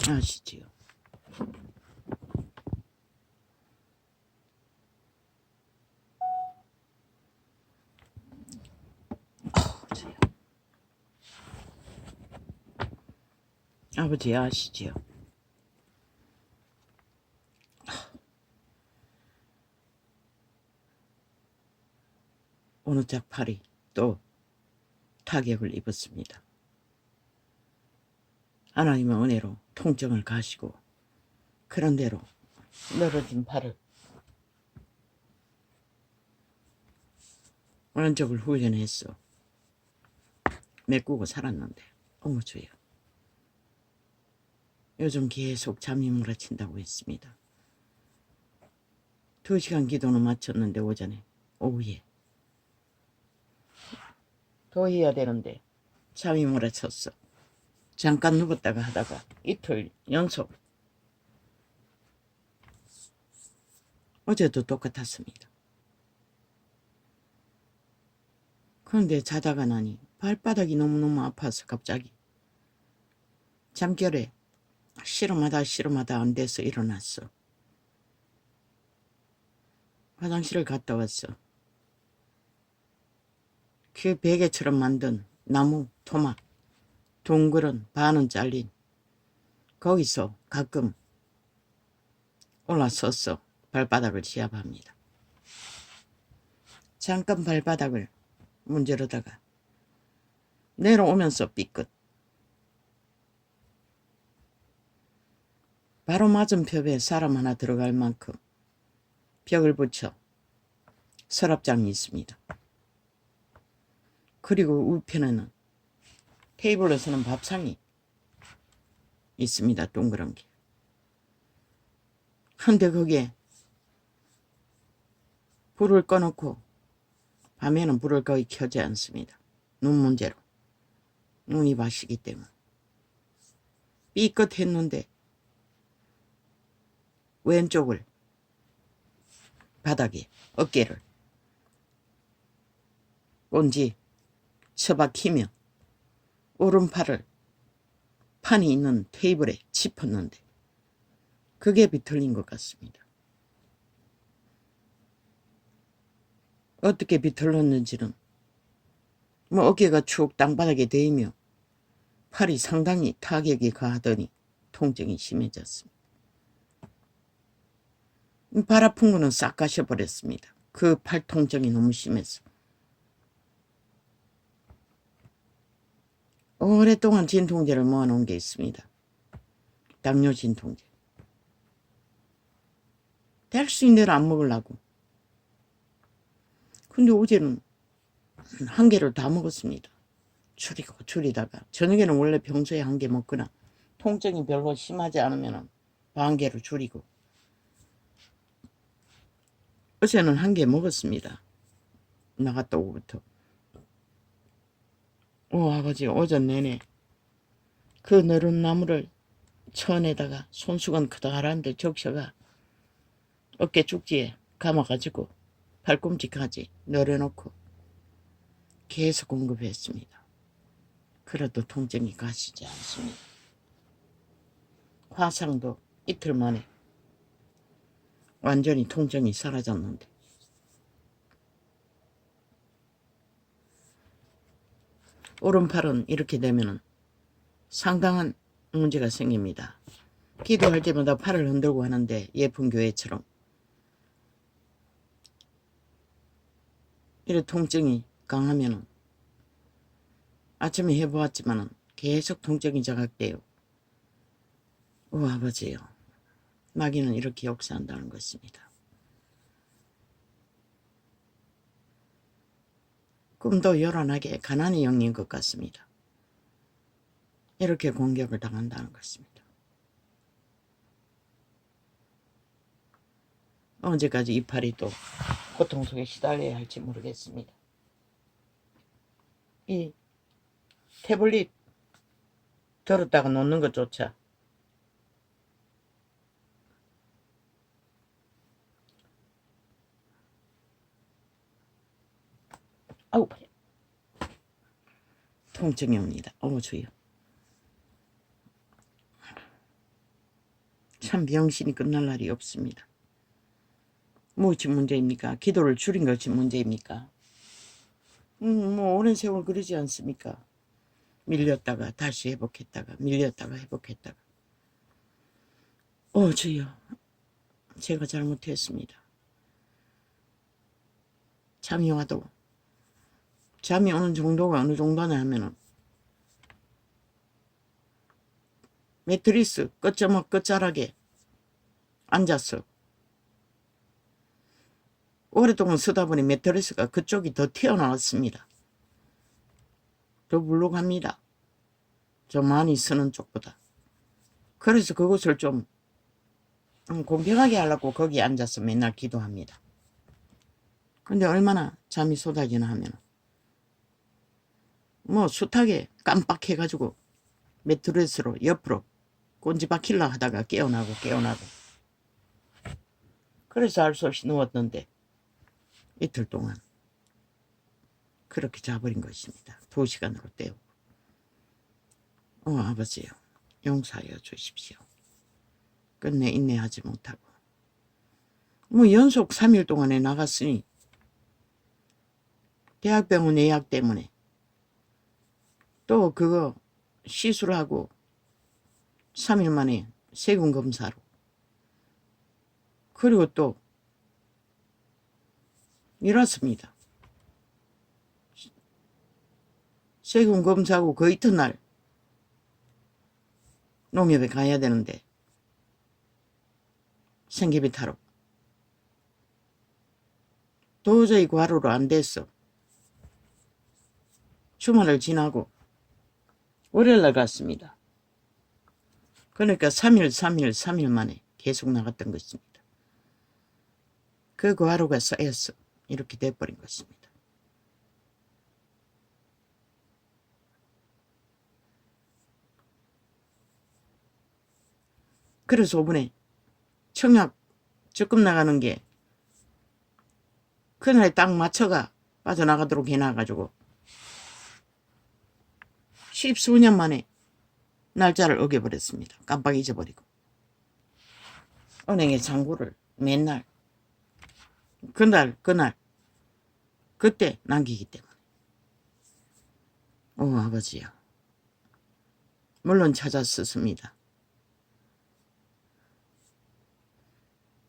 아시지요? 아버지 아시지요? 어느 짝 팔이 또 타격을 입었습니다. 하나님의 은혜로 통증을 가시고 그런 대로 늘어진 팔을 오른쪽을 훈련했어. 메꾸고 살았는데 어머 주여, 요즘 계속 잠이 몰아친다고 했습니다. 2시간 기도는 마쳤는데 오전에 오후에 더 해야 되는데 잠이 몰아쳤어. 잠깐 누웠다가 하다가 이틀 연속. 어제도 똑같았습니다. 그런데 자다가 나니 발바닥이 너무너무 아파서 갑자기 잠결에 씨름하다 안 돼서 일어났어. 화장실을 갔다 왔어. 그 베개처럼 만든 나무 토막 둥그런 반은 잘린 거기서 가끔 올라서서 발바닥을 시합합니다. 잠깐 발바닥을 문지르다가 내려오면서 삐끗. 바로 맞은편에 사람 하나 들어갈 만큼 벽을 붙여 서랍장이 있습니다. 그리고 우편에는 테이블에 서는 밥상이 있습니다. 동그란 게. 근데 거기에 불을 꺼놓고 밤에는 불을 거의 켜지 않습니다. 눈 문제로. 눈이 마시기 때문에. 삐끗했는데 왼쪽을 바닥에 어깨를 꼰지 처박히며 오른팔을 판이 있는 테이블에 짚었는데 그게 비틀린 것 같습니다. 어떻게 비틀렸는지는 어깨가 축 땅바닥에 대이며 팔이 상당히 타격이 가하더니 통증이 심해졌습니다. 발 아픈 거는 싹 가셔버렸습니다. 그 팔 통증이 너무 심해서. 오랫동안 진통제를 모아놓은 게 있습니다. 당뇨 진통제. 될 수 있는 대로 안 먹으려고. 근데 어제는 한 개를 다 먹었습니다. 줄이다가. 저녁에는 원래 평소에 한 개 먹거나 통증이 별로 심하지 않으면 반 개로 줄이고. 어제는 한 개 먹었습니다. 나갔다 오고부터. 아버지 오전 내내 그 너른 나무를 천에다가 손수건 크다란데 적셔가 어깨 쪽지에 감아가지고 발꿈치까지 내려놓고 계속 공급했습니다. 그래도 통증이 가시지 않습니다. 화상도 이틀 만에 완전히 통증이 사라졌는데 오른팔은 이렇게 되면 상당한 문제가 생깁니다. 기도할 때마다 팔을 흔들고 하는데 예쁜 교회처럼 이런 통증이 강하면 아침에 해보았지만 계속 통증이 자각돼요. 아버지요, 마귀는 이렇게 역사한다는 것입니다. 꿈도 요란하게 가난의 영인 것 같습니다. 이렇게 공격을 당한다는 것입니다. 언제까지 이 팔이 또 고통 속에 시달려야 할지 모르겠습니다. 이 태블릿 들었다가 놓는 것조차 아우 통증이 옵니다. 주여. 참 병신이 끝날 날이 없습니다. 무엇이 문제입니까? 기도를 줄인 것이 문제입니까? 뭐 오랜 세월 그러지 않습니까? 밀렸다가 다시 회복했다가 밀렸다가 회복했다가. 주여, 제가 잘못했습니다. 잠이 와도 잠이 오는 정도가 어느 정도냐 하면은 매트리스 끝자락에 앉아서 오랫동안 쓰다 보니 매트리스가 그쪽이 더 튀어나왔습니다. 더 물룩합니다. 저 많이 쓰는 쪽보다. 그래서 그것을 좀 공평하게 하려고 거기 앉아서 맨날 기도합니다. 근데 얼마나 잠이 쏟아지나 하면 뭐 숱하게 깜빡해가지고 매트리스로 옆으로 꼰지박힐라 하다가 깨어나고 그래서 알 수 없이 누웠던데 이틀 동안 그렇게 자버린 것입니다. 2시간으로 때우고. 아버지요, 용서하여 주십시오. 끝내 인내하지 못하고 뭐 연속 3일 동안에 나갔으니 대학병원 예약 때문에 또 그거 시술하고 3일 만에 세균 검사로, 그리고 또 이렇습니다. 세균 검사하고 그 이튿날 농협에 가야 되는데 생기비 타러 도저히 과로로 안 됐어. 주말을 지나고 월요일날 갔습니다. 그러니까 3일 만에 계속 나갔던 것입니다. 그 과로가 쌓여서 이렇게 돼버린 것입니다. 그래서 5분에 청약 적금 나가는 게 그날에 딱 맞춰가 빠져나가도록 해놔가지고 10수년 만에 날짜를 어겨버렸습니다. 깜빡 잊어버리고. 은행에 잔고를 맨날 그날 그때 남기기 때문에. 아버지요, 물론 찾았었습니다.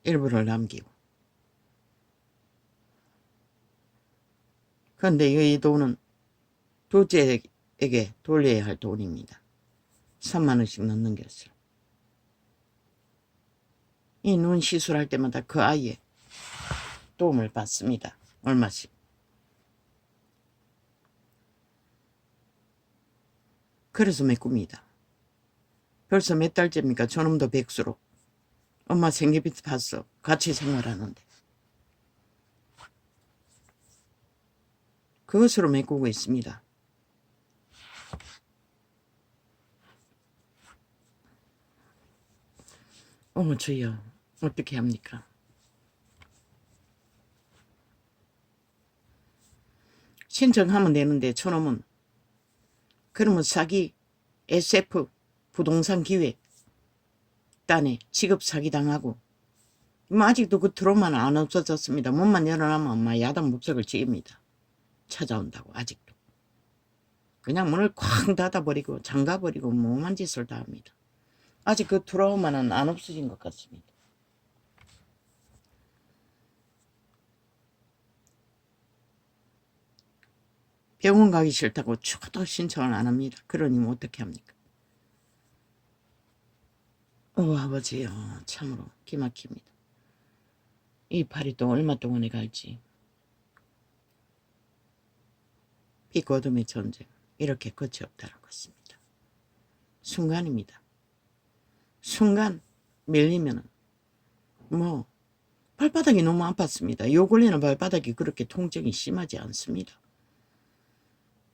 일부를 남기고. 그런데 이 돈은 둘째에게 돌려야 할 돈입니다. 3만 원씩 넣는 것을. 이 눈 시술할 때마다 그 아이의 도움을 받습니다. 얼마씩. 그래서 메꿉니다. 벌써 몇 달째입니까? 저놈도 백수로 엄마 생계비 받어 같이 생활하는데 그것으로 메꾸고 있습니다. 주여, 어떻게 합니까? 신청하면 되는데 저놈은 그러면 사기 SF 부동산 기획 딴에 직업 사기당하고 아직도 그 트로마는 안 없어졌습니다. 문만 열어놓으면 엄마 야단 목적을 지깁니다. 찾아온다고. 아직도 그냥 문을 쾅 닫아버리고 잠가버리고 뭐만 짓을 다 합니다. 아직 그 트라우마는 안 없어진 것 같습니다. 병원 가기 싫다고 죽어도 신청을 안 합니다. 그러니 뭐 어떻게 합니까? 아버지요, 참으로 기막힙니다. 이 팔이 또 얼마 동안에 갈지. 빛과 어둠의 전쟁, 이렇게 끝이 없다는 것입니다. 순간입니다. 순간 밀리면은 뭐 발바닥이 너무 아팠습니다. 요 근래는 발바닥이 그렇게 통증이 심하지 않습니다.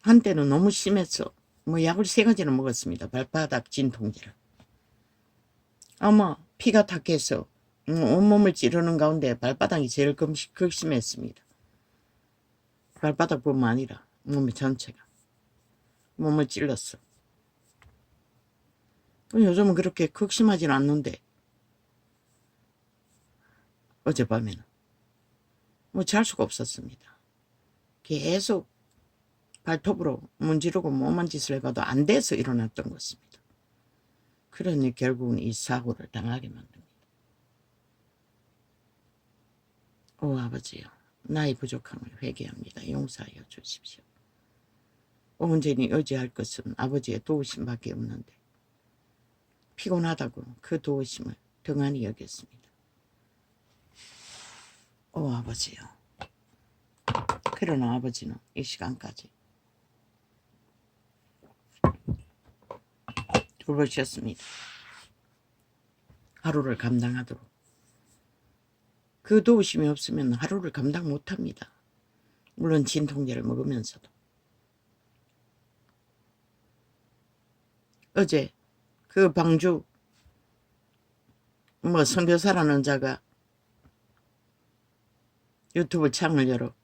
한때는 너무 심했어. 뭐 약을 3가지를 먹었습니다. 발바닥 진통제를. 아마 피가 탁해서 온몸을 찌르는 가운데 발바닥이 제일 극심했습니다. 발바닥뿐만 아니라 몸의 전체가 몸을 찔렀어. 요즘은 그렇게 극심하진 않는데 어젯밤에는 뭐 잘 수가 없었습니다. 계속 발톱으로 문지르고 몸만 짓을 해봐도 안 돼서 일어났던 것입니다. 그러니 결국은 이 사고를 당하게 만듭니다. 오 아버지요, 나의 부족함을 회개합니다. 용서하여 주십시오. 온전히 의지할 것은 아버지의 도우심밖에 없는데 피곤하다고 그 도우심을 등한히 여겼습니다. 오 아버지요. 그러나 아버지는 이 시간까지 돌보셨습니다. 하루를 감당하도록. 그 도우심이 없으면 하루를 감당 못합니다. 물론 진통제를 먹으면서도. 어제 그 방주 선교사라는 자가 유튜브 창을 열어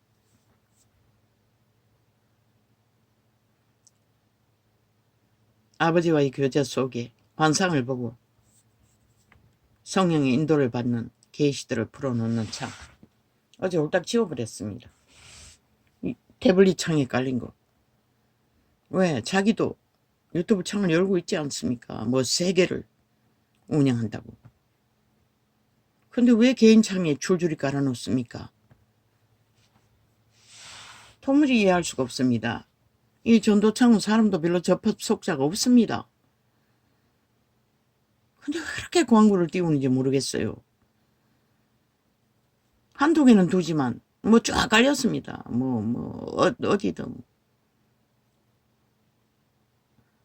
아버지와의 교제 속에 환상을 보고 성령의 인도를 받는 계시들을 풀어놓는 창. 어제 홀딱 지워버렸습니다. 이 태블릿 창에 깔린 거. 왜? 자기도 유튜브 창을 열고 있지 않습니까? 뭐 3개를 운영한다고. 근데 왜 개인 창에 줄줄이 깔아놓습니까? 도무지 이해할 수가 없습니다. 이 전도창은 사람도 별로 접속자가 없습니다. 근데 왜 그렇게 광고를 띄우는지 모르겠어요. 한두 개는 두지만 뭐 쫙 깔렸습니다. 어디든.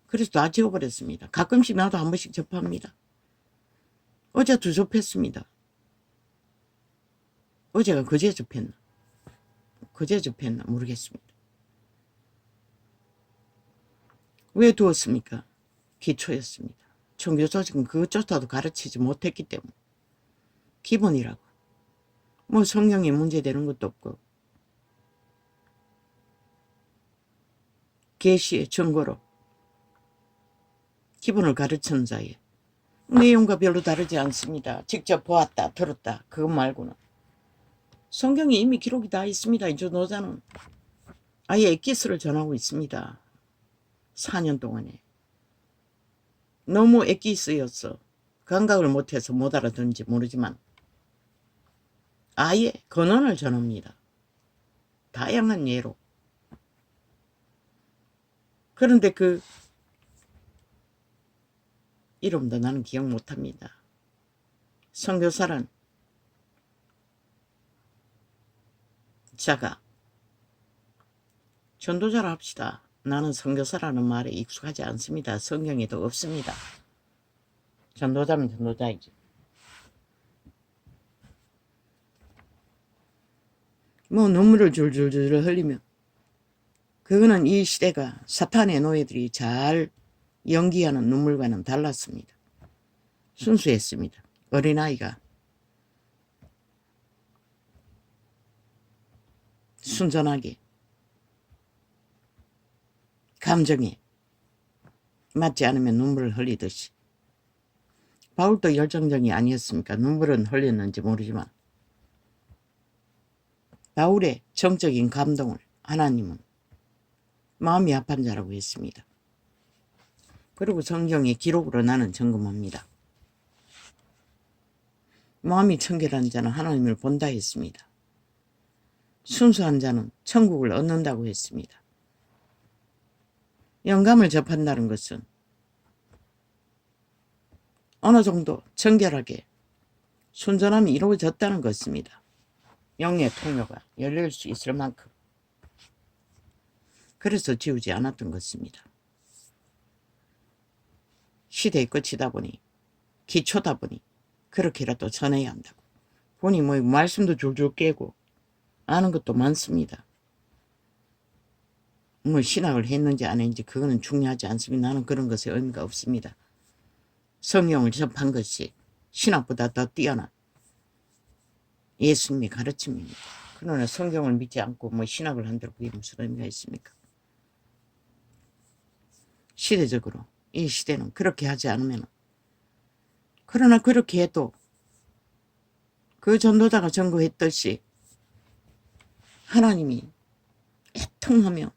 그래서 다 지워버렸습니다. 가끔씩 나도 한 번씩 접합니다. 어제도 접했습니다. 어제가 그제 접했나? 그제 접했나? 모르겠습니다. 왜 두었습니까? 기초였습니다. 청교조직은 그것조차도 가르치지 못했기 때문에. 기본이라고. 뭐 성경에 문제되는 것도 없고 계시의 증거로 기본을 가르치는 자에 내용과 별로 다르지 않습니다. 직접 보았다 들었다 그것 말고는. 성경에 이미 기록이 다 있습니다. 이 전도자는 아예 엑기스를 전하고 있습니다. 4년 동안에. 너무 엑기스였어. 감각을 못해서 못 알아듣는지 모르지만 아예 근원을 전합니다. 다양한 예로. 그런데 그 이름도 나는 기억 못합니다. 선교사란 자가 전도자라 합시다. 나는 선교사라는 말에 익숙하지 않습니다. 성경에도 없습니다. 전도자면 전도자이지. 뭐 눈물을 줄줄줄 흘리면 그거는 이 시대가 사탄의 노예들이 잘 연기하는 눈물과는 달랐습니다. 순수했습니다. 어린아이가 순전하게 감정에 맞지 않으면 눈물을 흘리듯이. 바울도 열정적이 아니었습니까? 눈물은 흘렸는지 모르지만 바울의 정적인 감동을 하나님은 마음이 아픈 자라고 했습니다. 그리고 성경의 기록으로 나는 점검합니다. 마음이 청결한 자는 하나님을 본다 했습니다. 순수한 자는 천국을 얻는다고 했습니다. 영감을 접한다는 것은 어느 정도 정결하게 순전함이 이루어졌다는 것입니다. 영의 통로가 열릴 수 있을 만큼. 그래서 지우지 않았던 것입니다. 시대의 끝이다 보니 기초다 보니 그렇게라도 전해야 한다고. 보니 뭐 말씀도 줄줄 깨고 아는 것도 많습니다. 뭐 신학을 했는지 안 했는지 그거는 중요하지 않습니다. 나는 그런 것에 의미가 없습니다. 성경을 접한 것이 신학보다 더 뛰어난 예수님의 가르침입니다. 그러나 성경을 믿지 않고 뭐 신학을 한다고 그게 무슨 의미가 있습니까? 시대적으로 이 시대는 그렇게 하지 않으면, 그러나 그렇게 해도 그 전도자가 전거했듯이 하나님이 애통하며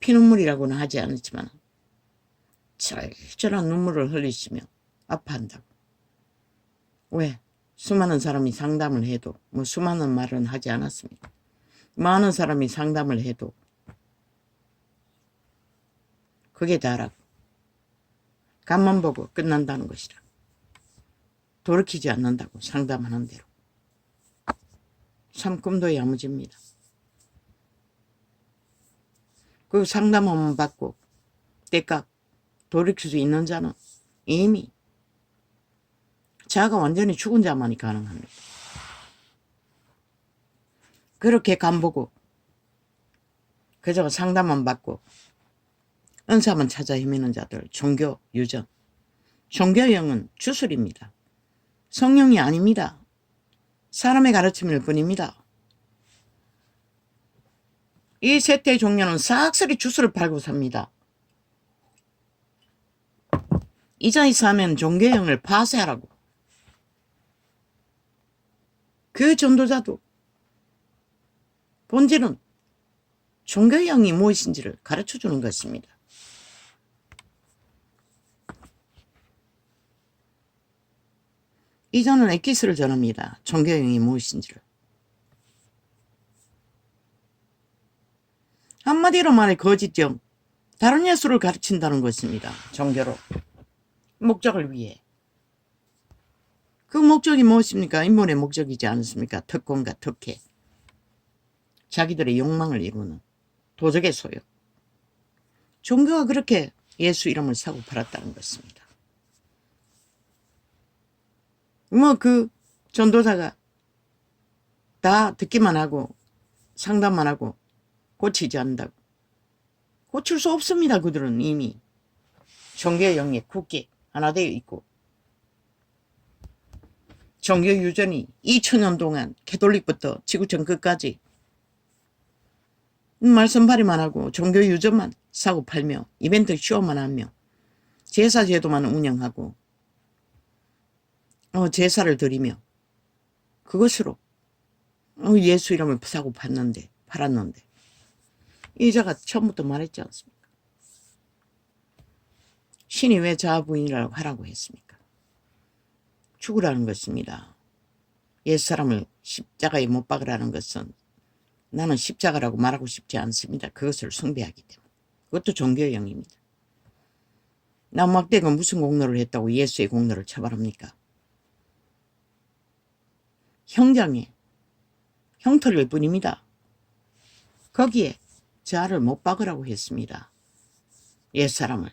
피눈물이라고는 하지 않았지만 절절한 눈물을 흘리시며 아파한다고. 왜? 수많은 사람이 상담을 해도 뭐 수많은 말은 하지 않았습니다. 많은 사람이 상담을 해도 그게 다라고. 간만 보고 끝난다는 것이라. 돌이키지 않는다고 상담하는 대로. 참 꿈도 야무집니다. 그 상담만 받고 때깍 돌이킬 수 있는 자는 이미 자가 완전히 죽은 자만이 가능합니다. 그렇게 간보고 그저 상담만 받고 은사만 찾아 헤매는 자들 종교 유전. 종교형은 주술입니다. 성령이 아닙니다. 사람의 가르침일 뿐입니다. 이 세대 종교는 싹쓸이 주술을 팔고 삽니다. 이 자리에서 하면 종교형을 파쇄하라고. 그 전도자도 본질은 종교형이 무엇인지를 가르쳐주는 것입니다. 이전은 엑기스를 전합니다. 종교형이 무엇인지를. 한마디로 말해 거짓형, 다른 예수를 가르친다는 것입니다. 종교로. 목적을 위해. 그 목적이 무엇입니까? 인본의 목적이지 않습니까? 특권과 특혜. 자기들의 욕망을 이루는 도적의 소욕. 종교가 그렇게 예수 이름을 사고 팔았다는 것입니다. 뭐 그 전도자가 다 듣기만 하고 상담만 하고 고치지 않는다고. 고칠 수 없습니다. 그들은 이미 종교의 영에 굳게 하나 되어 있고 종교 유전이 2000년 동안 캐톨릭부터 지구촌 끝까지 말씀발이만 하고 종교 유전만 사고 팔며 이벤트 쇼만 하며 제사 제도만 운영하고 제사를 드리며 그것으로 예수 이름을 사고 팔았는데 이자가 처음부터 말했지 않습니까? 신이 왜 자아부인이라고 하라고 했습니까? 죽으라는 것입니다. 옛사람을 십자가에 못 박으라는 것은 나는 십자가라고 말하고 싶지 않습니다. 그것을 숭배하기 때문에. 그것도 종교의 영입니다. 남막대가 무슨 공로를 했다고 예수의 공로를 처벌합니까? 형장에 형틀릴 뿐입니다. 거기에 자아를 못 박으라고 했습니다. 옛사람을.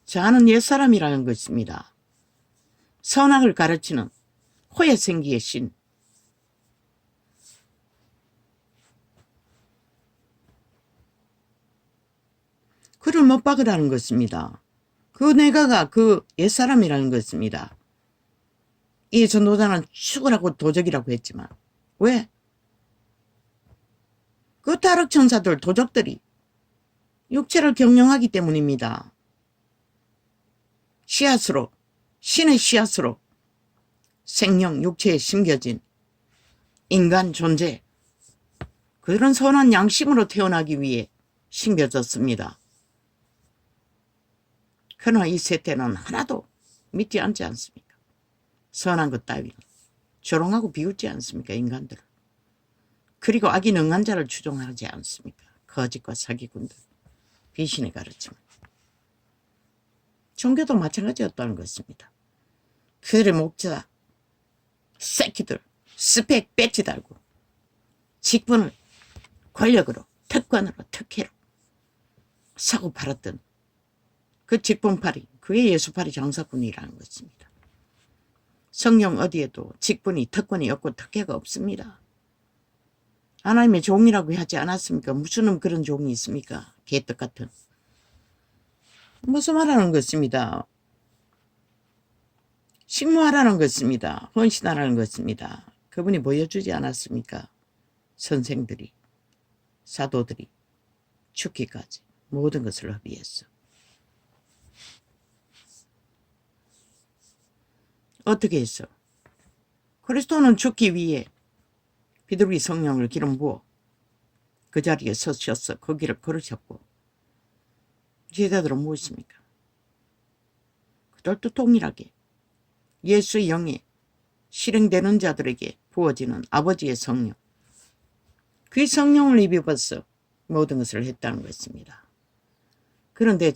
자아는 옛사람이라는 것입니다. 선악을 가르치는 호야생기의 신. 그를 못 박으라는 것입니다. 그 내가가 그 옛사람이라는 것입니다. 이 전도자는 죽으라고 도적이라고 했지만 왜? 그 타락천사들 도적들이 육체를 경영하기 때문입니다. 씨앗으로 신의 씨앗으로 생명 육체에 심겨진 인간 존재 그런 선한 양심으로 태어나기 위해 심겨졌습니다. 그러나 이 세대는 하나도 믿지 않지 않습니까? 선한 것 따위는 조롱하고 비웃지 않습니까? 인간들을. 그리고 악이 능한 자를 추종하지 않습니까? 거짓과 사기꾼들, 비신의 가르침. 종교도 마찬가지였다는 것입니다. 그들의 목자, 새끼들, 스펙 배지 달고 직분을 권력으로, 특권으로, 특혜로 사고 팔았던 그 직분팔이, 그게 예수팔이 장사꾼이라는 것입니다. 성령 어디에도 직분이, 특권이 없고 특혜가 없습니다. 하나님의 종이라고 하지 않았습니까? 무슨 그런 종이 있습니까? 개떡 같은. 무슨 말하는 것입니다. 식무하라는 것입니다. 헌신하라는 것입니다. 그분이 보여주지 않았습니까? 선생들이, 사도들이 죽기까지 모든 것을 허비했어. 어떻게 했어? 그리스도는 죽기 위해 비둘기 성령을 기름 부어 그 자리에 서셔서 그 길을 걸으셨고, 제자들은 무엇입니까? 그들도 동일하게 예수의 영에 실행되는 자들에게 부어지는 아버지의 성령, 그 성령을 입어서 모든 것을 했다는 것입니다. 그런데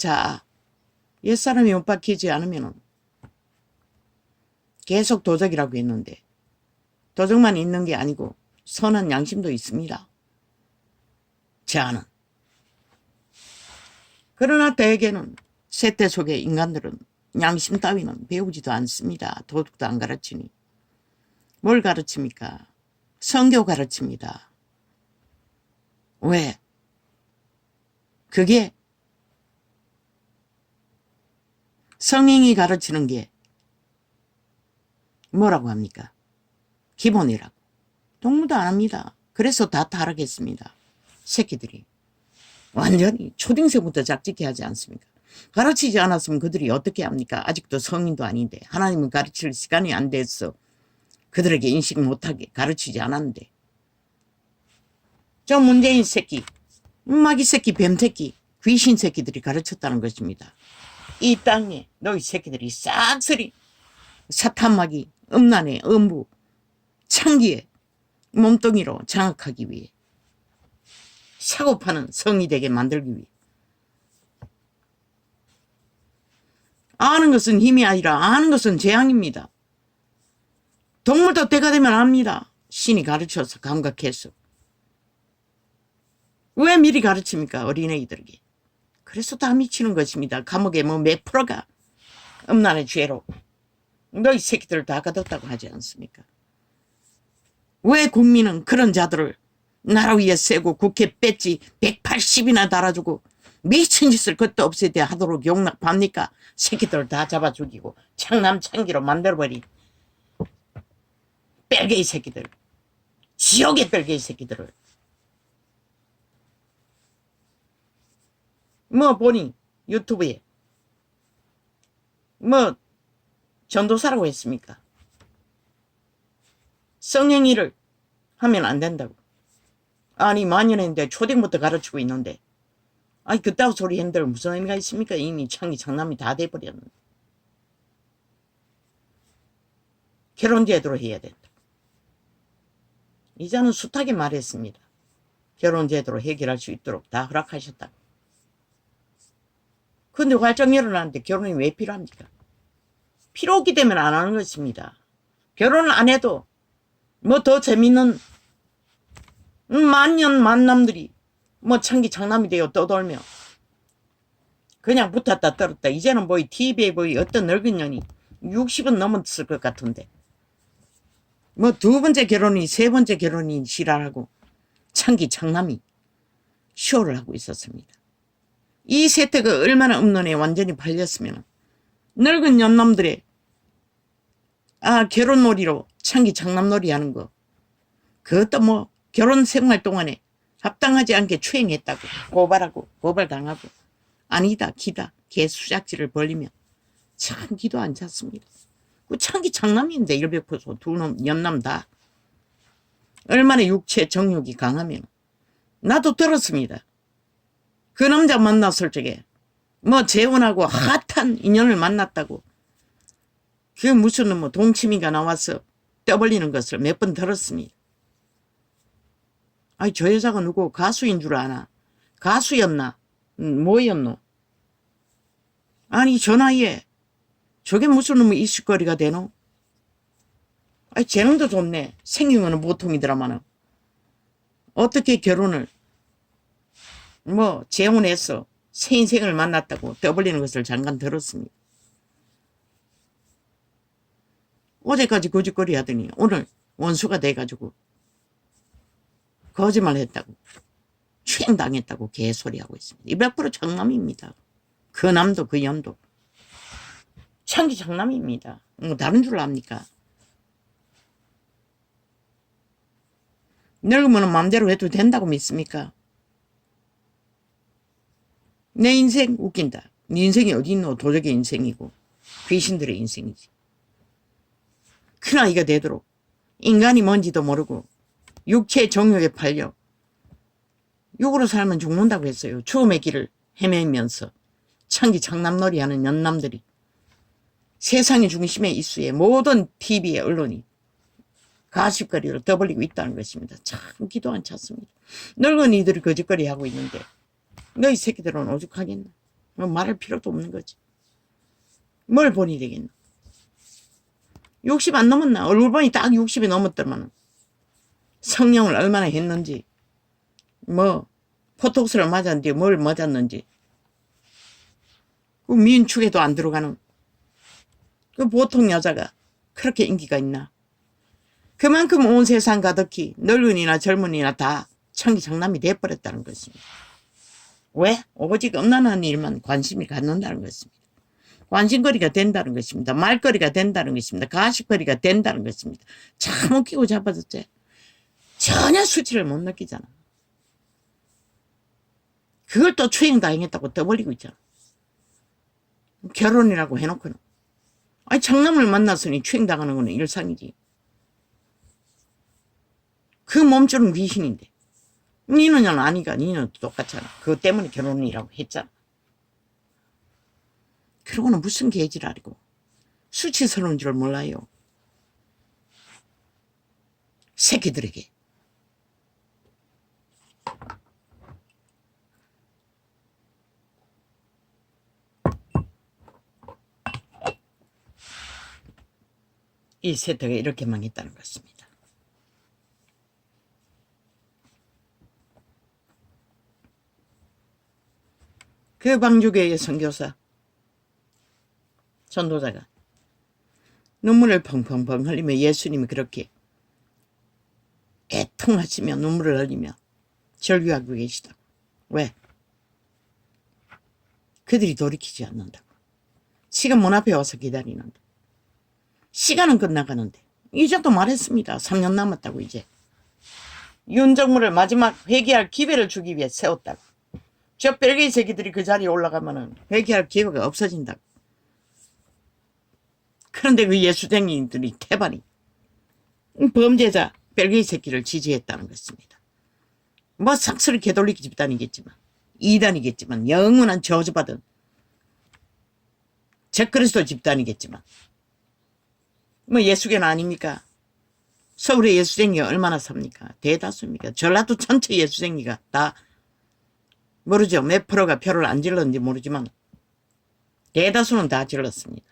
옛사람이 못 박히지 않으면 계속 도적이라고 했는데, 도적만 있는 게 아니고 선한 양심도 있습니다. 자아는. 그러나 대개는 세대 속의 인간들은 양심 따위는 배우지도 않습니다. 도덕도 안 가르치니. 뭘 가르칩니까? 성교 가르칩니다. 왜? 그게 성인이 가르치는 게 뭐라고 합니까? 기본이라고. 동무도 안 합니다. 그래서 다 타락했습니다. 새끼들이. 완전히 초딩생부터 작짓게 하지 않습니까? 가르치지 않았으면 그들이 어떻게 합니까? 아직도 성인도 아닌데. 하나님은 가르칠 시간이 안 돼서 그들에게 인식 못하게 가르치지 않았는데. 저 문재인 새끼, 마귀 새끼, 뱀 새끼, 귀신 새끼들이 가르쳤다는 것입니다. 이 땅에 너희 새끼들이 싹쓸이 사탄마귀, 음란의 음부, 창기의 몸뚱이로 장악하기 위해, 사고파는 성이 되게 만들기 위해. 아는 것은 힘이 아니라 아는 것은 재앙입니다. 동물도 때가 되면 압니다. 신이 가르쳐서 감각해서. 왜 미리 가르칩니까? 어린애들에게. 그래서 다 미치는 것입니다. 감옥에 몇 프로가 음란의 죄로 너희 새끼들 다 가뒀다고 하지 않습니까? 왜 국민은 그런 자들을 나라 위에 세고 국회 배지 180이나 달아주고 미친 짓을 그것도 없애야 하도록 용납합니까? 새끼들 다 잡아 죽이고 창남 창기로 만들어버린 뺄개이 새끼들, 지옥의 뺄개이 새끼들을. 보니 유튜브에 전도사라고 했습니까? 성행위를 하면 안 된다고. 아니 만연했는데 초딩부터 가르치고 있는데, 아니 그따구 소리 했는데 무슨 의미가 있습니까? 이미 창기 장남이 다 돼버렸는데. 결혼제도로 해야 된다. 이자는 숱하게 말했습니다. 결혼제도로 해결할 수 있도록 다 허락하셨다. 근데 활짝 일어나는데 결혼이 왜 필요합니까? 필요 없기 때문에 안 하는 것입니다. 결혼을 안 해도 더 재밌는 만년 만남들이 창기 장남이 되어 떠돌며 그냥 붙었다 떨었다. 이제는 TV에 어떤 늙은 년이 60은 넘었을 것 같은데 두 번째 결혼이 세 번째 결혼이 지랄하고 창기 장남이 쇼를 하고 있었습니다. 이 세태가 얼마나 음란에 완전히 팔렸으면 늙은 연남들의 결혼놀이로 창기 장남놀이 하는 거, 그것도 결혼 생활 동안에 합당하지 않게 추행했다고 고발하고 고발당하고 아니다 기다 개수작질을 벌리면 창기도 안 찼습니다. 그 창기 장남인데 100% 두 놈 연남 다 얼마나 육체 정욕이 강하면. 나도 들었습니다. 그 남자 만났을 적에 재혼하고 핫한 인연을 만났다고 그 무슨 동치미가 나와서 떠벌리는 것을 몇 번 들었습니다. 아니 저 여자가 누구 가수인 줄 아나? 가수였나? 뭐였노? 아니 저 나이에 저게 무슨 이슈거리가 되노? 아니 재능도 좋네. 생긴 거는 보통이더라마는. 어떻게 결혼을 재혼해서 새 인생을 만났다고 떠벌리는 것을 잠깐 들었습니다. 어제까지 거짓거리 하더니 오늘 원수가 돼가지고 거짓말 했다고 추행당했다고 개소리하고 있습니다. 200% 장남입니다. 그 남도 그 연도 창기 장남입니다. 다른 줄 압니까? 늙으면 마음대로 해도 된다고 믿습니까? 내 인생 웃긴다. 네 인생이 어디 있노? 도적의 인생이고 귀신들의 인생이지. 큰아이가 되도록 인간이 뭔지도 모르고 육체의 정욕에 팔려 육으로 살면 죽는다고 했어요. 추움의 길을 헤매면서 창기 장남놀이 하는 연남들이 세상의 중심에 있수에 모든 TV의 언론이 가십거리를 떠벌리고 있다는 것입니다. 참 기도 안 찼습니다. 늙은이들이 거짓거리 하고 있는데 너희 새끼들은 오죽하겠나. 말할 필요도 없는 거지. 뭘 본이 되겠나. 60 안 넘었나. 얼굴 보니 딱 60이 넘었더만 성령을 얼마나 했는지 뭐 포톡스를 맞았는지 뭘 맞았는지 그 민축에도 안 들어가는 그 보통 여자가 그렇게 인기가 있나. 그만큼 온 세상 가득히 늙은이나 젊은이나 다 청기장남이 돼버렸다는 것입니다. 왜? 오직 음란한 일만 관심이 갖는다는 것입니다. 관심거리가 된다는 것입니다. 말거리가 된다는 것입니다. 가십거리가 된다는 것입니다. 참 웃기고 자빠졌지. 전혀 수치를 못 느끼잖아. 그걸 또 추행당했다고 떠벌리고 있잖아. 결혼이라고 해놓고는. 아니 장남을 만났으니 추행당하는 거는 일상이지. 그 몸주는 귀신인데 니는 아니가. 니는 똑같잖아. 그것 때문에 결혼이라고 했잖아. 그러고는 무슨 개지랄이고 수치스러운 줄 몰라요. 새끼들에게. 이 세태가 이렇게 망했다는 것입니다. 그 방주교의 선교사 전도자가 눈물을 펑펑펑 흘리며 예수님이 그렇게 애통하시며 눈물을 흘리며 절규하고 계시다고. 왜? 그들이 돌이키지 않는다고. 시간 문 앞에 와서 기다리는데 시간은 끝나가는데 이제도 말했습니다. 3년 남았다고. 이제 윤정무를 마지막 회개할 기회를 주기 위해 세웠다고. 저 벨기에 새끼들이 그 자리에 올라가면은 회개할 기회가 없어진다고. 그런데 그 예수쟁이들이 태반이 범죄자 벨기에 새끼를 지지했다는 것입니다. 뭐 삭스리 개돌리기 집단이겠지만 이단이겠지만 영원한 저주받은 적그리스도 집단이겠지만 뭐 예수교는 아닙니까? 서울의 예수쟁이가 얼마나 삽니까? 대다수입니까? 전라도 전체 예수쟁이가 다 모르죠. 몇 프로가 표를 안 질렀는지 모르지만 대다수는 다 질렀습니다.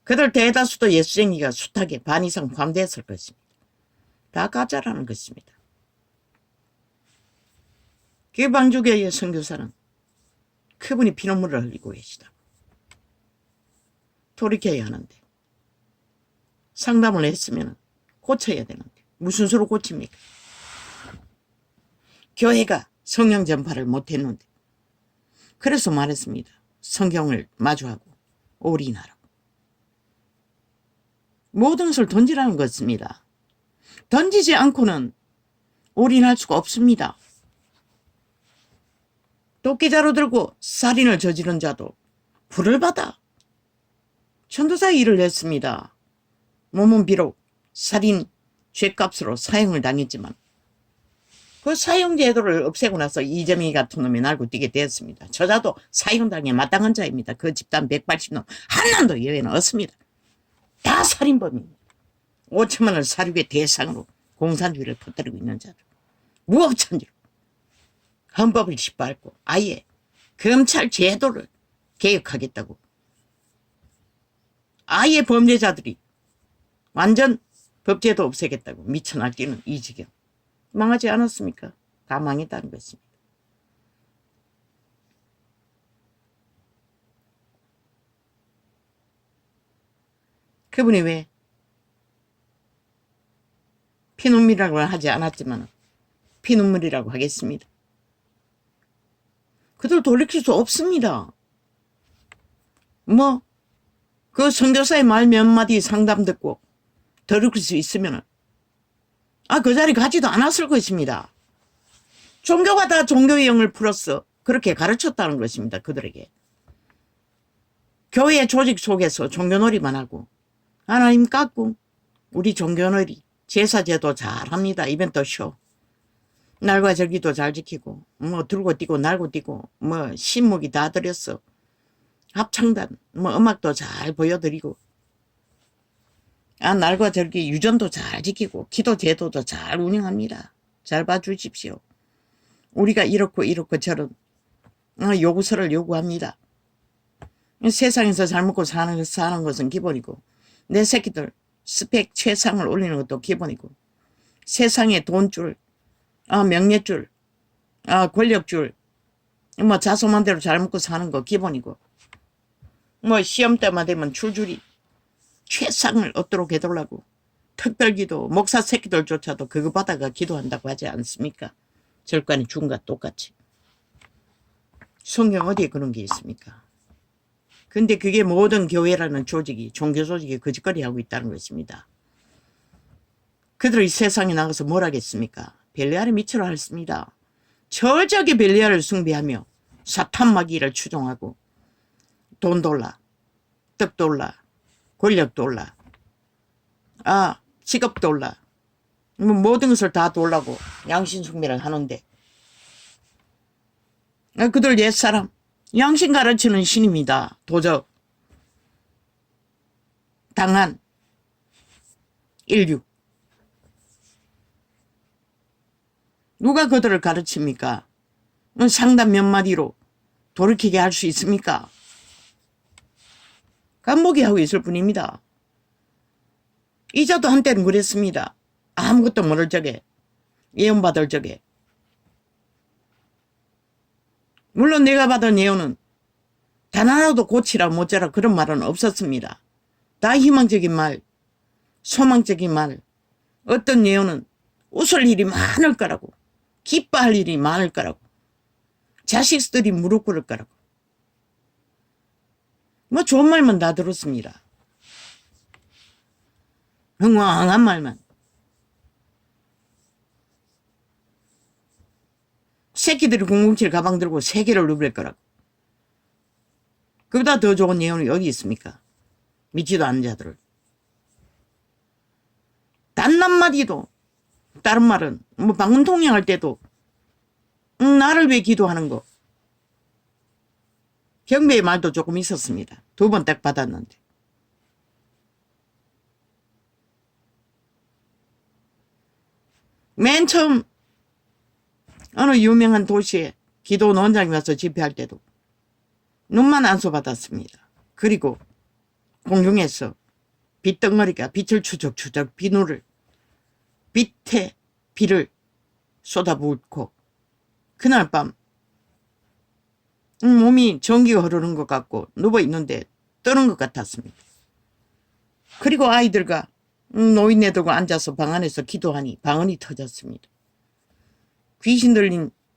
그들 대다수도 예수쟁이가 숱하게 반 이상 포함되었을 것입니다. 다 가짜라는 것입니다. 그 방주교의 선교사는 그분이 피눈물을 흘리고 계시다. 돌이켜야 하는데 상담을 했으면 고쳐야 되는데 무슨 수로 고칩니까? 교회가 성령 전파를 못했는데 그래서 말했습니다. 성경을 마주하고 올인하라고. 모든 것을 던지라는 것입니다. 던지지 않고는 올인할 수가 없습니다. 도끼자루 들고 살인을 저지른 자도 불을 받아 전도사의 일을 했습니다. 몸은 비록 살인 죄값으로 사형을 당했지만 그 사형제도를 없애고 나서 이재명이 같은 놈이 날고 뛰게 되었습니다. 저자도 사형당에 마땅한 자입니다. 그 집단 180놈 한 놈도 예외는 없습니다. 다 살인범입니다. 5천만 원을 사륙의 대상으로 공산주의를 퍼뜨리고 있는 자들. 무법천지로 헌법을 짓밟고 아예 검찰 제도를 개혁하겠다고. 아예 범죄자들이 완전 법제도 없애겠다고 미쳐 날뛰는 이 지경. 망하지 않았습니까? 다 망했다는 것입니다. 그분이 왜 피눈물이라고 하지 않았지만 피눈물이라고 하겠습니다. 그들 돌이킬 수 없습니다. 뭐 그 선교사의 말 몇 마디 상담 듣고 돌이킬 수 있으면 그 자리 가지도 않았을 것입니다. 종교가 다 종교의 영을 풀었어. 그렇게 가르쳤다는 것입니다. 그들에게. 교회 조직 속에서 종교놀이만 하고 하나님 깎고 우리 종교놀이 제사제도 잘합니다. 이벤트 쇼. 날과 절기도 잘 지키고 뭐 들고 뛰고 날고 뛰고 뭐 신목이 다 들였어. 합창단 뭐 음악도 잘 보여드리고 날과 절기 유전도 잘 지키고 기도 제도도 잘 운영합니다. 잘 봐주십시오. 우리가 이렇고 저런 요구서를 요구합니다. 세상에서 잘 먹고 사는 것은 기본이고 내 새끼들 스펙 최상을 올리는 것도 기본이고 세상에 돈줄 명예줄 권력줄 뭐 자소만 대로 잘 먹고 사는 거 기본이고 뭐 시험 때만 되면 줄줄이 최상을 얻도록 해달라고 특별기도 목사 새끼들조차도 그거 받아가 기도한다고 하지 않습니까? 절간이 중과 똑같이. 성경 어디에 그런 게 있습니까? 근데 그게 모든 교회라는 조직이 종교 조직이 거짓거리 하고 있다는 것입니다. 그들이 세상에 나가서 뭘 하겠습니까? 벨리알의 미치로 했습니다. 저적의 벨리알을 숭배하며 사탄 마귀를 추종하고 돈 돌라 떡 돌라 권력 돌라 직업 돌라 모든 것을 다 돌라고 양신 숭배를 하는데 그들 옛사람 양신 가르치는 신입니다. 도적 당한 인류 누가 그들을 가르칩니까? 상담 몇 마디로 돌이키게 할 수 있습니까? 간보기 하고 있을 뿐입니다. 이자도 한때는 그랬습니다. 아무것도 모를 적에 예언받을 적에 물론 내가 받은 예언은 단 하나도 고치라 못자라 그런 말은 없었습니다. 다 희망적인 말 소망적인 말 어떤 예언은 웃을 일이 많을 거라고 기뻐할 일이 많을 거라고 자식들이 무릎 꿇을 거라고 뭐 좋은 말만 다 들었습니다. 흥황한 말만. 새끼들이 007 가방 들고 3개를 누빌 거라고. 그보다 더 좋은 예언이 어디 있습니까? 믿지도 않는 자들을. 단 한마디도 다른 말은 뭐 방문 통역할 때도 나를 위해 기도하는 거 경배의 말도 조금 있었습니다. 2번 딱 받았는데 맨 처음 어느 유명한 도시에 기도 원장이 와서 집회할 때도 눈만 안수받았습니다. 그리고 공중에서 빛덩어리가 빛을 추적추적 비누를 빛에 비를 쏟아붓고 그날 밤 몸이 전기가 흐르는 것 같고 누워있는데 떠는 것 같았습니다. 그리고 아이들과 노인네들과 앉아서 방 안에서 기도하니 방언이 터졌습니다. 귀신 들린